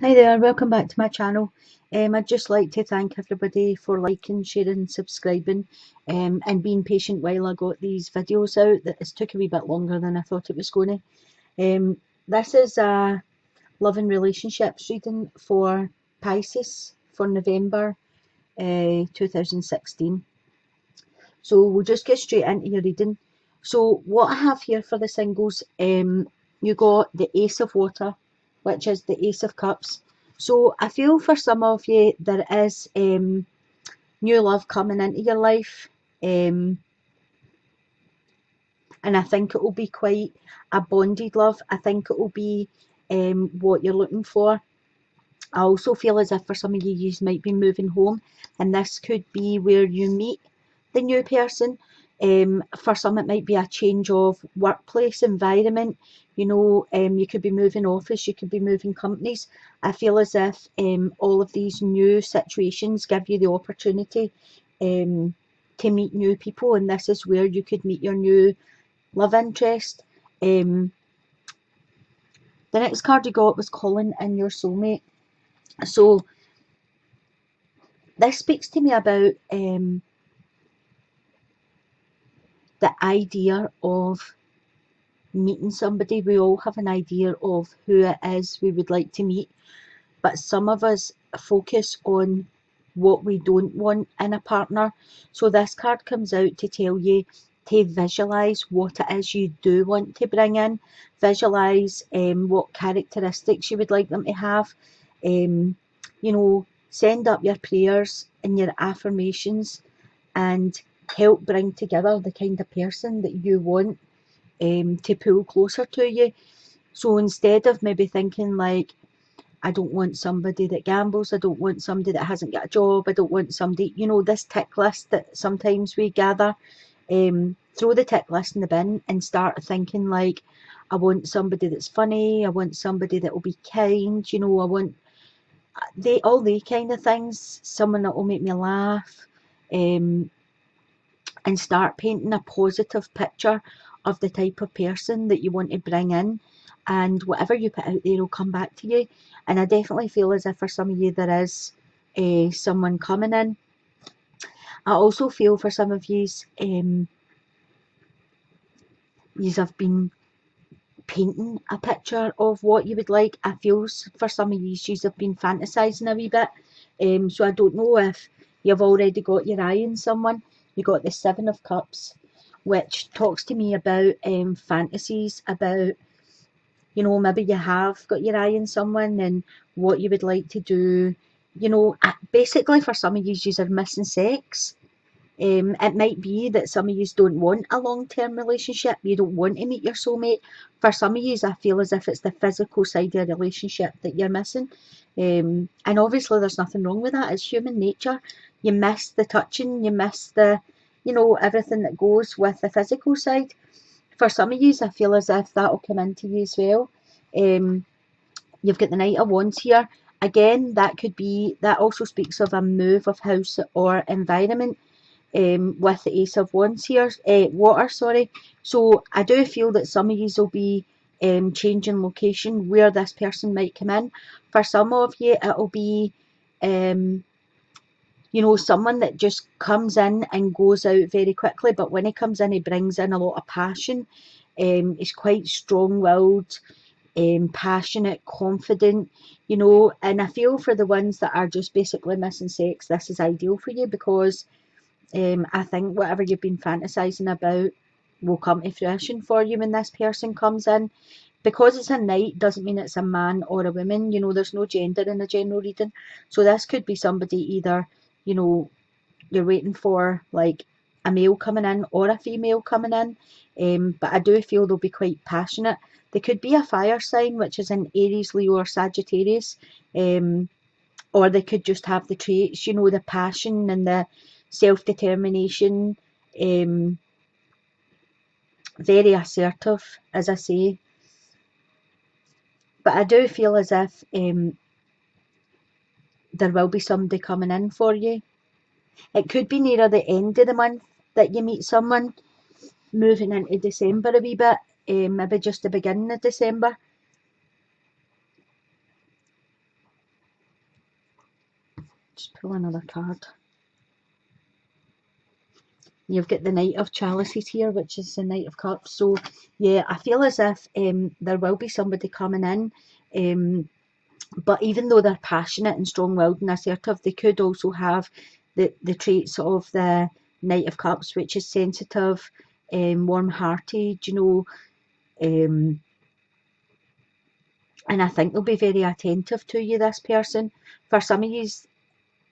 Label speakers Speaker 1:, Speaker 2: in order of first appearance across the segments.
Speaker 1: Hi there, welcome back to my channel. I'd just like to thank everybody for liking, sharing, subscribing and being patient while I got these videos out. It's took a wee bit longer than I thought it was going to. This is a love and relationships reading for Pisces for November 2016. So we'll just get straight into your reading. So what I have here for the singles, you got the Ace of Water, which is the Ace of Cups. So I feel for some of you there is new love coming into your life, and I think it will be quite a bonded love. I think it will be what you're looking for. I also feel as if for some of you, you might be moving home, and this could be where you meet the new person. For some, it might be a change of workplace environment. You could be moving office, you could be moving companies. I feel as if all of these new situations give you the opportunity to meet new people, and this is where you could meet your new love interest. The next card you got was calling in your soulmate. So this speaks to me about the idea of meeting somebody. We all have an idea of who it is we would like to meet, but some of us focus on what we don't want in a partner. So this card comes out to tell you to visualize what it is you do want to bring in. Visualize what characteristics you would like them to have. Send up your prayers and your affirmations and help bring together the kind of person that you want to pull closer to you. So instead of maybe thinking like, I don't want somebody that gambles, I don't want somebody that hasn't got a job, I don't want somebody, this tick list that sometimes we gather, throw the tick list in the bin and start thinking like, I want somebody that's funny, I want somebody that will be kind, I want all the kind of things, someone that will make me laugh, um, and start painting a positive picture of the type of person that you want to bring in, and whatever you put out there will come back to you. And I definitely feel as if for some of you there is someone coming in. I also feel for some of you, you have been painting a picture of what you would like. I feel for some of you have been fantasizing a wee bit. So I don't know if you've already got your eye on someone. You got the Seven of Cups, which talks to me about fantasies, about, maybe you have got your eye on someone and what you would like to do. Basically for some of you are missing sex. It might be that some of you don't want a long-term relationship. You don't want to meet your soulmate. For some of you, I feel as if it's the physical side of a relationship that you're missing. And obviously there's nothing wrong with that. It's human nature. You miss the touching, you miss the, everything that goes with the physical side. For some of you, I feel as if that will come into you as well. Um, you've got the Knight of Wands here. Again, that also speaks of a move of house or environment. With the Ace of Wands here, water, sorry. So I do feel that some of you will be changing location where this person might come in. For some of you, it'll be, someone that just comes in and goes out very quickly, but when he comes in, he brings in a lot of passion. He's quite strong-willed, passionate, confident, and I feel for the ones that are just basically missing sex, this is ideal for you because I think whatever you've been fantasizing about will come to fruition for you when this person comes in. Because it's a knight doesn't mean it's a man or a woman. There's no gender in a general reading. So this could be somebody either, you're waiting for like a male coming in or a female coming in. But I do feel they'll be quite passionate. They could be a fire sign, which is an Aries, Leo, or Sagittarius. Or they could just have the traits, the passion and the self-determination, very assertive, as I say. But I do feel as if there will be somebody coming in for you. It could be nearer the end of the month that you meet someone, moving into December a wee bit, maybe just the beginning of December. Just pull another card. You've got the Knight of Chalices here, which is the Knight of Cups. So yeah, I feel as if there will be somebody coming in, but even though they're passionate and strong-willed and assertive, they could also have the traits of the Knight of Cups, which is sensitive, warm-hearted, you know, and I think they'll be very attentive to you, this person. For some of you,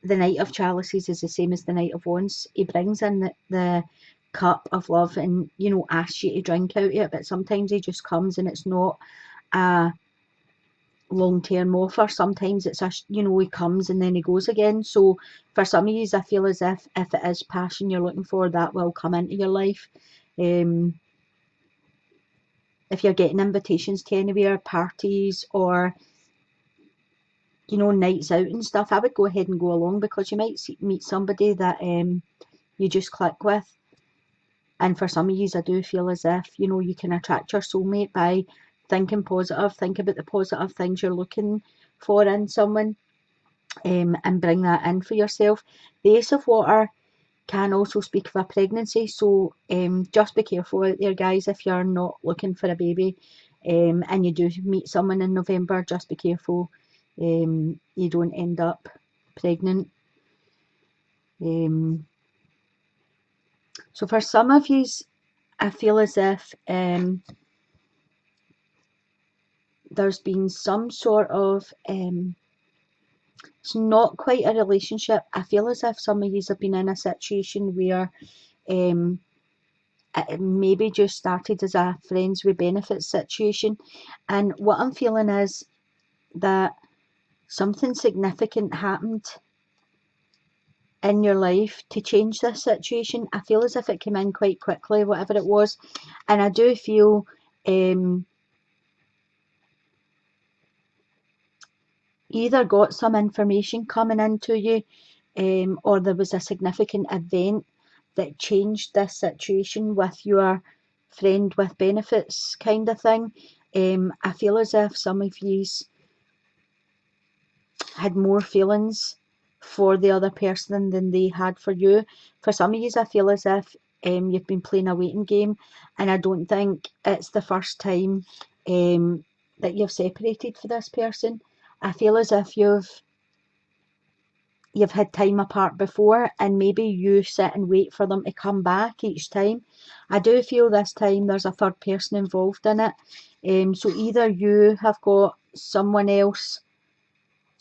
Speaker 1: the Knight of Chalices is the same as the Knight of Wands. He brings in the cup of love and, you know, asks you to drink out of it, but sometimes he just comes and it's not a long-term offer. Sometimes it's you know, he comes and then he goes again. So for some of you, I feel as if it is passion you're looking for, that will come into your life. If you're getting invitations to anywhere, parties or, you know, nights out and stuff, I would go ahead and go along, because you might meet somebody that you just click with. And for some of you, I do feel as if, you know, you can attract your soulmate by thinking positive, think about the positive things you're looking for in someone, and bring that in for yourself. The Ace of Water can also speak of a pregnancy, so just be careful out there, guys, if you're not looking for a baby, and you do meet someone in November, just be careful you don't end up pregnant. So for some of you, I feel as if there's been some sort of it's not quite a relationship. I feel as if some of you have been in a situation where it maybe just started as a friends with benefits situation, and what I'm feeling is that something significant happened in your life to change this situation. I feel as if it came in quite quickly, whatever it was, and I do feel either got some information coming into you, or there was a significant event that changed this situation with your friend with benefits kind of thing. I feel as if some of you had more feelings for the other person than they had for you. For some of you, I feel as if you've been playing a waiting game, and I don't think it's the first time that you've separated for this person. I feel as if you've had time apart before, and maybe you sit and wait for them to come back each time. I do feel this time there's a third person involved in it. So either you have got someone else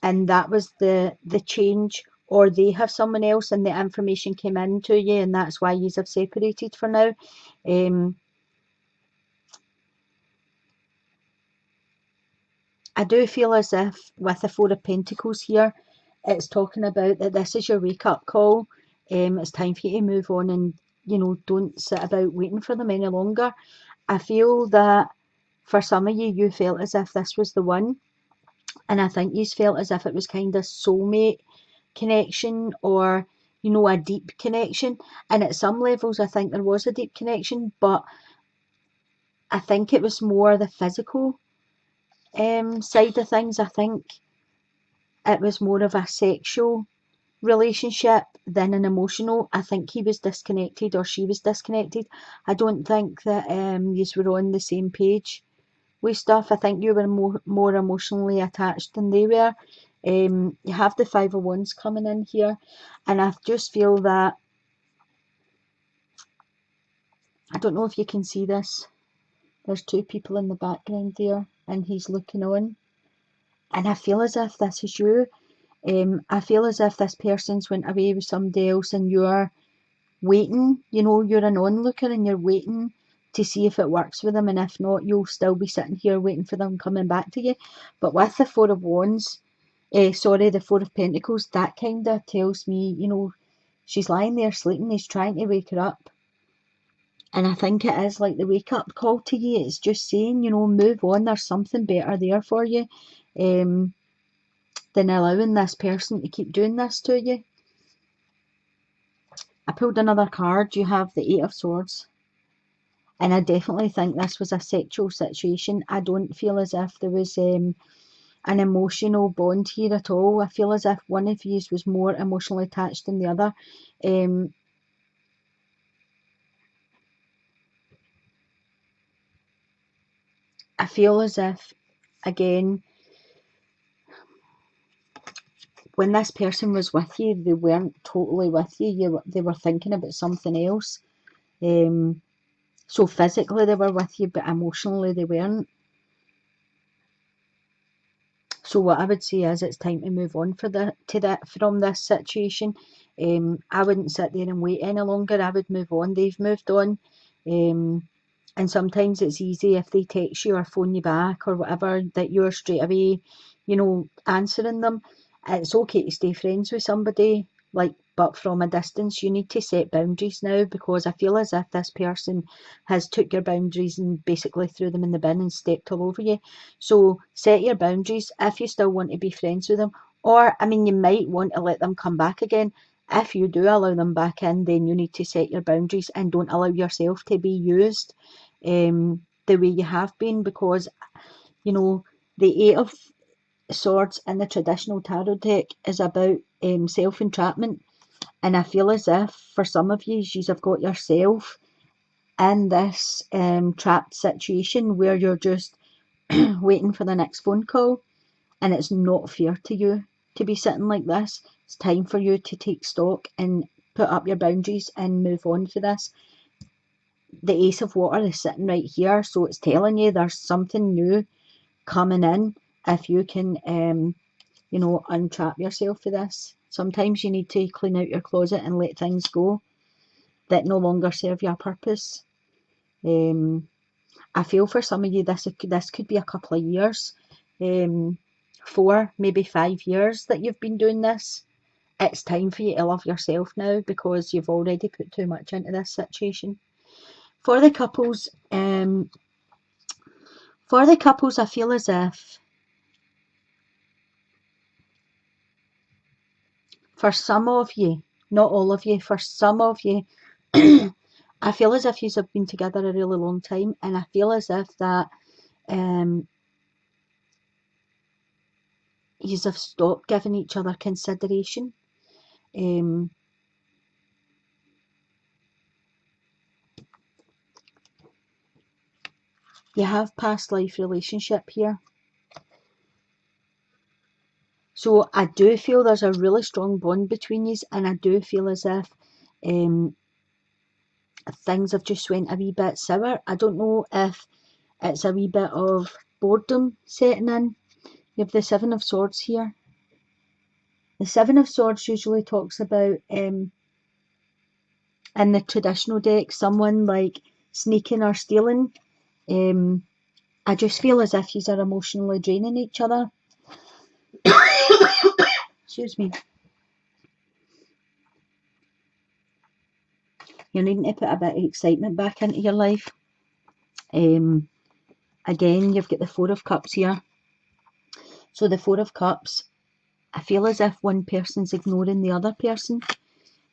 Speaker 1: and that was the change, or they have someone else and the information came in to you and that's why you have separated for now. I do feel as if with the Four of Pentacles here, it's talking about that this is your wake-up call. It's time for you to move on and, you know, don't sit about waiting for them any longer. I feel that for some of you, you felt as if this was the one, and I think you felt as if it was kind of soulmate connection, or, you know, a deep connection. And at some levels, I think there was a deep connection, but I think it was more the physical side of things. I think it was more of a sexual relationship than an emotional. I think he was disconnected or she was disconnected. I don't think that you were on the same page with stuff. I think you were more emotionally attached than they were. You have the Five of Wands coming in here, and I just feel that, I don't know if you can see this, there's two people in the background there and he's looking on, and I feel as if this is you. I feel as if this person's went away with somebody else and you're waiting, you know, you're an onlooker and you're waiting to see if it works with them, and if not, you'll still be sitting here waiting for them coming back to you. But with the Four of Wands, the Four of Pentacles, that kind of tells me, you know, she's lying there sleeping, he's trying to wake her up. And I think it is like the wake up call to you. It's just saying, you know, move on, there's something better there for you, than allowing this person to keep doing this to you. I pulled another card. You have the Eight of Swords. And I definitely think this was a sexual situation. I don't feel as if there was an emotional bond here at all. I feel as if one of you was more emotionally attached than the other. I feel as if, again, when this person was with you, they weren't totally with you. They were thinking about something else. So physically they were with you, but emotionally they weren't. So what I would say is it's time to move on from this situation. I wouldn't sit there and wait any longer. I would move on. They've moved on. And sometimes it's easy if they text you or phone you back or whatever that you're straight away, answering them. It's okay to stay friends with somebody, but from a distance. You need to set boundaries now, because I feel as if this person has took your boundaries and basically threw them in the bin and stepped all over you. So set your boundaries if you still want to be friends with them. Or, I mean, you might want to let them come back again. If you do allow them back in, then you need to set your boundaries and don't allow yourself to be used the way you have been, because the Eight of Swords in the traditional tarot deck is about self-entrapment, and I feel as if for some of you have got yourself in this trapped situation where you're just waiting for the next phone call, and it's not fair to you to be sitting like this. It's time for you to take stock and put up your boundaries and move on for this. The Ace of Water is sitting right here, so it's telling you there's something new coming in if you can, untrap yourself for this. Sometimes you need to clean out your closet and let things go that no longer serve your purpose. I feel for some of you this could be a couple of years, 4, maybe 5 years that you've been doing this. It's time for you to love yourself now, because you've already put too much into this situation. For the couples, I feel as if for some of you, not all of you, for some of you, I feel as if you have been together a really long time, and I feel as if that you have stopped giving each other consideration. You have past life relationship here. So I do feel there's a really strong bond between you, and I do feel as if things have just went a wee bit sour. I don't know if it's a wee bit of boredom setting in. You have the Seven of Swords here. The Seven of Swords usually talks about, in the traditional deck, someone like sneaking or stealing. I just feel as if you are emotionally draining each other. Excuse me. You're needing to put a bit of excitement back into your life. Again, you've got the Four of Cups here. So the Four of Cups, I feel as if one person's ignoring the other person.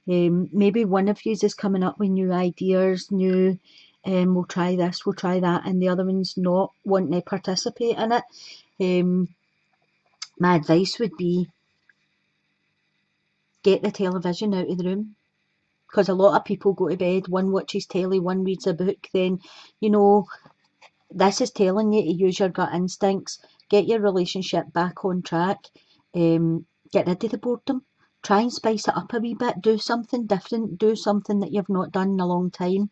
Speaker 1: Maybe one of you is coming up with new ideas, we'll try this, we'll try that, and the other one's not wanting to participate in it. My advice would be get the television out of the room, because a lot of people go to bed, one watches telly, one reads a book. Then, this is telling you to use your gut instincts, get your relationship back on track, get rid of the boredom, try and spice it up a wee bit, do something different, do something that you've not done in a long time.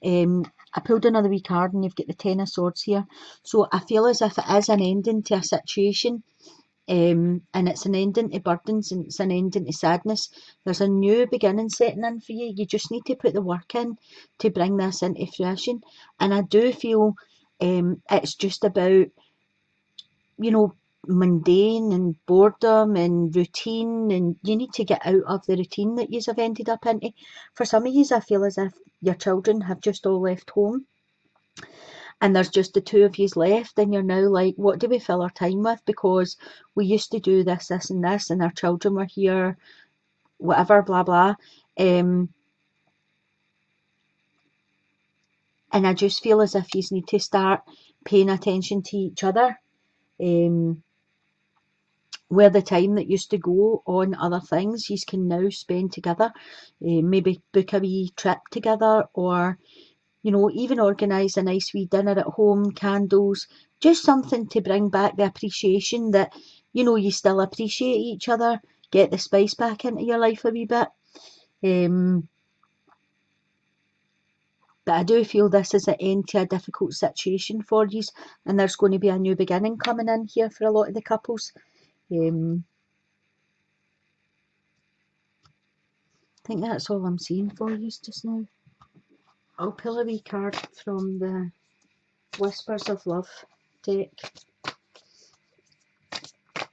Speaker 1: I pulled another wee card and you've got the Ten of Swords here. So I feel as if it is an ending to a situation, and it's an ending to burdens, and it's an ending to sadness. There's a new beginning setting in for you. You just need to put the work in to bring this into fruition. And I do feel it's just about, mundane and boredom and routine, and you need to get out of the routine that you have ended up into. For some of you, I feel as if your children have just all left home and there's just the two of you left, and you're now like, what do we fill our time with? Because we used to do this, this and this, and our children were here, whatever, blah, blah. And I just feel as if you need to start paying attention to each other. where the time that used to go on other things, you can now spend together. Maybe book a wee trip together, or even organise a nice wee dinner at home, candles, just something to bring back the appreciation that, you still appreciate each other, get the spice back into your life a wee bit. But I do feel this is an end to a difficult situation for you, and there's going to be a new beginning coming in here for a lot of the couples. I think that's all I'm seeing for you just now. I'll pull a wee card from the Whispers of Love deck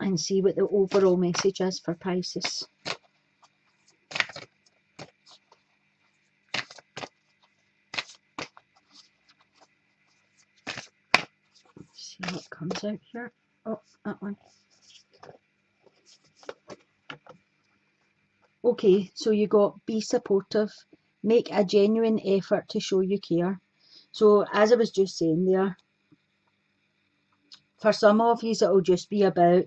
Speaker 1: and see what the overall message is for Pisces. See what comes out here. Oh, that one. Okay, so you got be supportive, make a genuine effort to show you care. So as I was just saying there, for some of you it'll just be about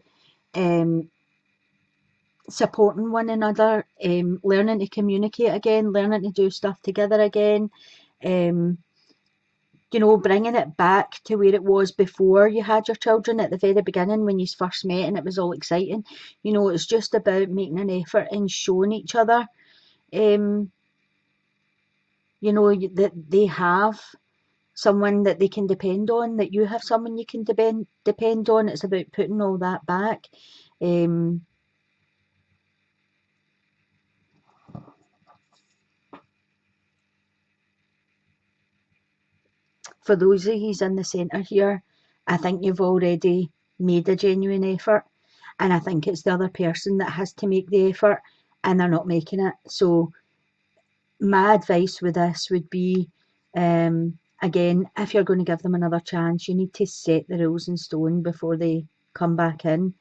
Speaker 1: supporting one another, learning to communicate again, learning to do stuff together again, bringing it back to where it was before you had your children at the very beginning when you first met and it was all exciting. It's just about making an effort and showing each other, that they have someone that they can depend on, that you have someone you can depend on. It's about putting all that back. For those of you in the centre here, I think you've already made a genuine effort, and I think it's the other person that has to make the effort and they're not making it. So my advice with this would be, again, if you're going to give them another chance, you need to set the rules in stone before they come back in.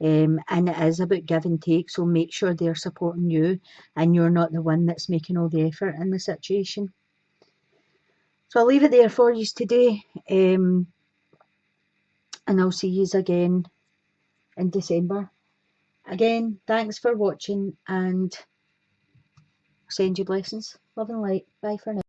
Speaker 1: And it is about give and take, so make sure they're supporting you and you're not the one that's making all the effort in the situation. So I'll leave it there for you today, and I'll see you again in December. Again, thanks for watching, and send you blessings. Love and light. Bye for now.